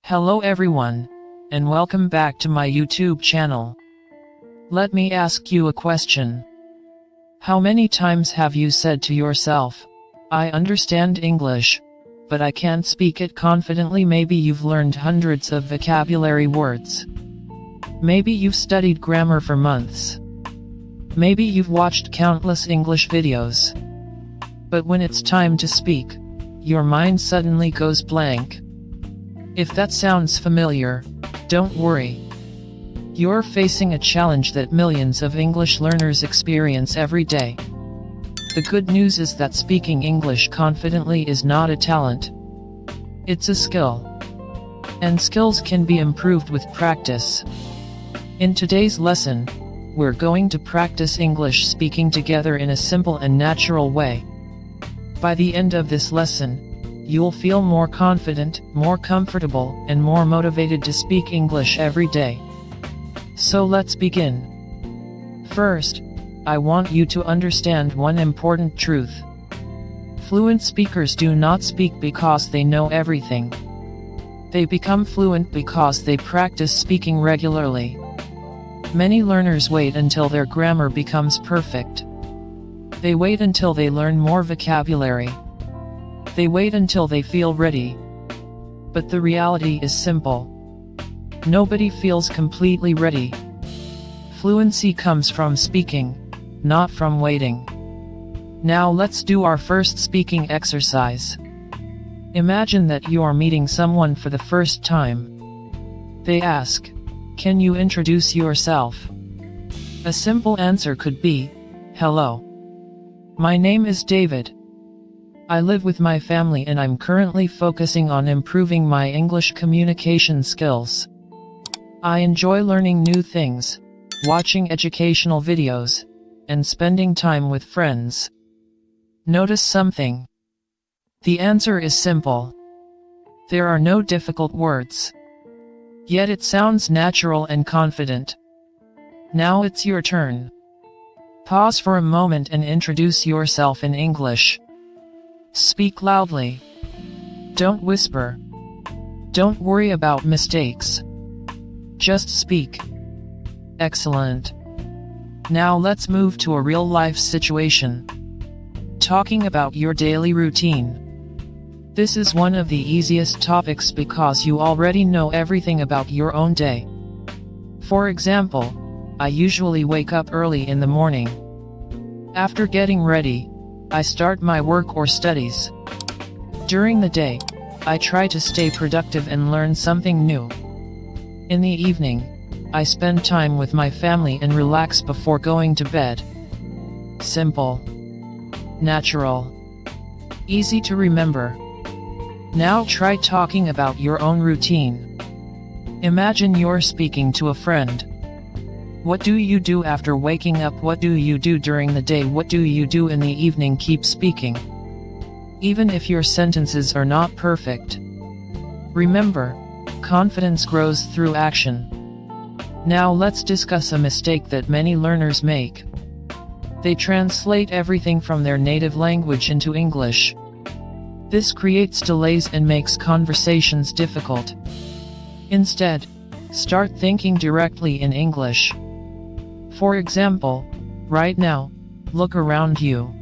Hello everyone, and welcome back to my YouTube channel. Let me ask you a question. How many times have you said to yourself, I understand English, but I can't speak it confidently? Maybe you've learned hundreds of vocabulary words. Maybe you've studied grammar for months. Maybe you've watched countless English videos. But when it's time to speak, your mind suddenly goes blank. If that sounds familiar, don't worry. You're facing a challenge that millions of English learners experience every day. The good news is that speaking English confidently is not a talent. It's a skill. And skills can be improved with practice. In today's lesson, we're going to practice English speaking together in a simple and natural way. By the end of this lesson, you'll feel more confident, more comfortable, and more motivated to speak English every day. So let's begin. First, I want you to understand one important truth. Fluent speakers do not speak because they know everything. They become fluent because they practice speaking regularly. Many learners wait until their grammar becomes perfect. They wait until they learn more vocabulary. They wait until they feel ready. But the reality is simple. Nobody feels completely ready. Fluency comes from speaking, not from waiting. Now let's do our first speaking exercise. Imagine that you are meeting someone for the first time. They ask, "Can you introduce yourself?" A simple answer could be, "Hello. My name is David. I live with my family and I'm currently focusing on improving my English communication skills. I enjoy learning new things, watching educational videos, and spending time with friends." Notice something. The answer is simple. There are no difficult words. Yet it sounds natural and confident. Now it's your turn. Pause for a moment and introduce yourself in English. Speak loudly. Don't whisper. Don't worry about mistakes. Just speak. Excellent. Now let's move to a real-life situation. Talking about your daily routine. This is one of the easiest topics because you already know everything about your own day. For example, I usually wake up early in the morning. After getting ready, I start my work or studies. During the day, I try to stay productive and learn something new. In the evening, I spend time with my family and relax before going to bed. Simple. Natural. Easy to remember. Now try talking about your own routine. Imagine you're speaking to a friend. What do you do after waking up? What do you do during the day? What do you do in the evening? Keep speaking. Even if your sentences are not perfect. Remember, confidence grows through action. Now let's discuss a mistake that many learners make. They translate everything from their native language into English. This creates delays and makes conversations difficult. Instead, start thinking directly in English. For example, right now, look around you.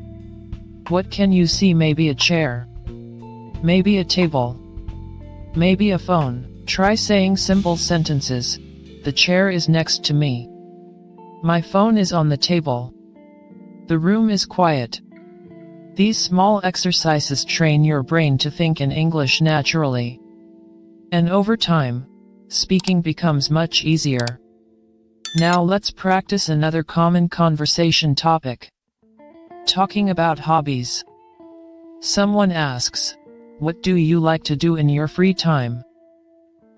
What can you see? Maybe a chair. Maybe a table. Maybe a phone. Try saying simple sentences. The chair is next to me. My phone is on the table. The room is quiet. These small exercises train your brain to think in English naturally. And over time, speaking becomes much easier. Now let's practice another common conversation topic. Talking about hobbies. Someone asks, "What do you like to do in your free time?"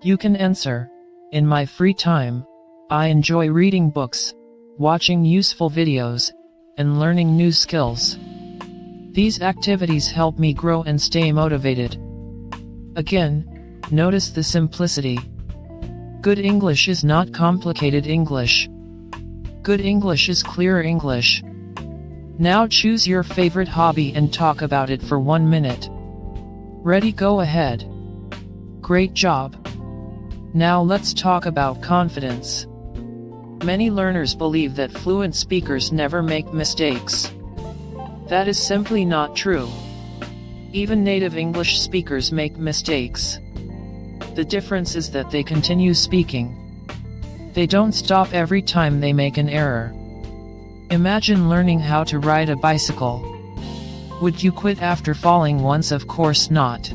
You can answer, "In my free time, I enjoy reading books, watching useful videos, and learning new skills. These activities help me grow and stay motivated." Again, notice the simplicity. Good English is not complicated English. Good English is clear English. Now choose your favorite hobby and talk about it for 1 minute. Ready? Go ahead. Great job. Now let's talk about confidence. Many learners believe that fluent speakers never make mistakes. That is simply not true. Even native English speakers make mistakes. The difference is that they continue speaking. They don't stop every time they make an error. Imagine learning how to ride a bicycle. Would you quit after falling once? Of course not.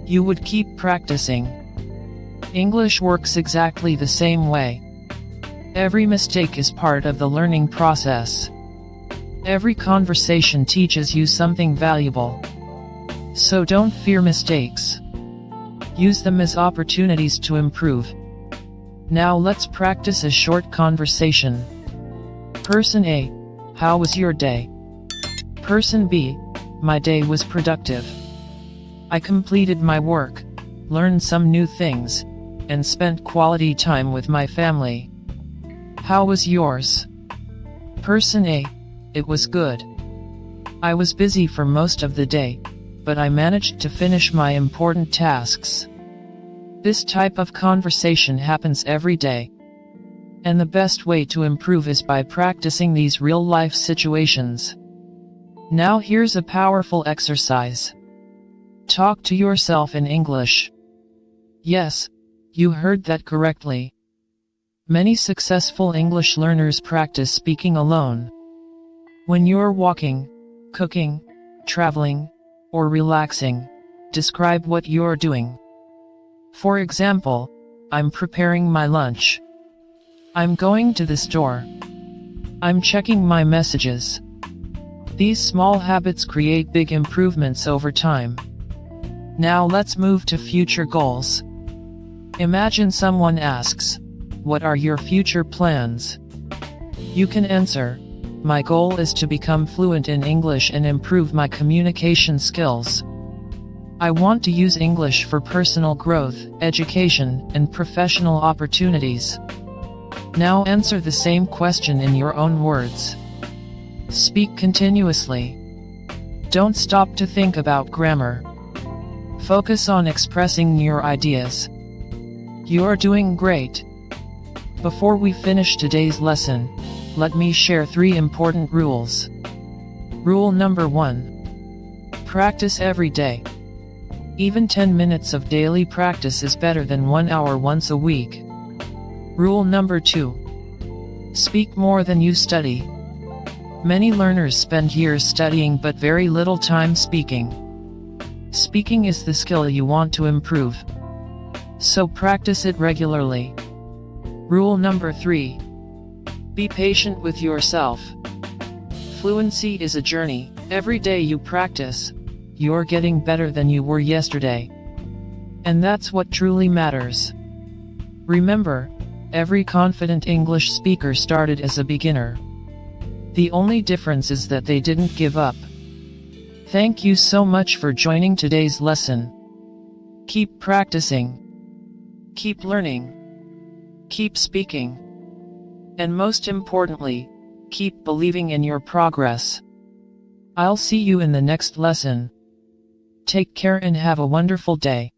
You would keep practicing. English works exactly the same way. Every mistake is part of the learning process. Every conversation teaches you something valuable. So don't fear mistakes. Use them as opportunities to improve. Now let's practice a short conversation. Person A: how was your day? Person B: my day was productive. I completed my work, learned some new things, and spent quality time with my family. How was yours? Person A: it was good. I was busy for most of the day, but I managed to finish my important tasks. This type of conversation happens every day. And the best way to improve is by practicing these real-life situations. Now here's a powerful exercise. Talk to yourself in English. Yes, you heard that correctly. Many successful English learners practice speaking alone. When you're walking, cooking, traveling, or relaxing, describe what you're doing. For example, I'm preparing my lunch. I'm going to the store. I'm checking my messages. These small habits create big improvements over time. Now let's move to future goals. Imagine someone asks, "What are your future plans?" You can answer, "My goal is to become fluent in English and improve my communication skills. I want to use English for personal growth, education, and professional opportunities." Now answer the same question in your own words. Speak continuously. Don't stop to think about grammar. Focus on expressing your ideas. You're doing great. Before we finish today's lesson, let me share 3 important rules. Rule number 1. Practice every day. Even 10 minutes of daily practice is better than 1 hour once a week. Rule number 2. Speak more than you study. Many learners spend years studying but very little time speaking. Speaking is the skill you want to improve. So practice it regularly. Rule number 3. Be patient with yourself. Fluency is a journey. Every day you practice, you're getting better than you were yesterday. And that's what truly matters. Remember, every confident English speaker started as a beginner. The only difference is that they didn't give up. Thank you so much for joining today's lesson. Keep practicing. Keep learning. Keep speaking. And most importantly, keep believing in your progress. I'll see you in the next lesson. Take care and have a wonderful day.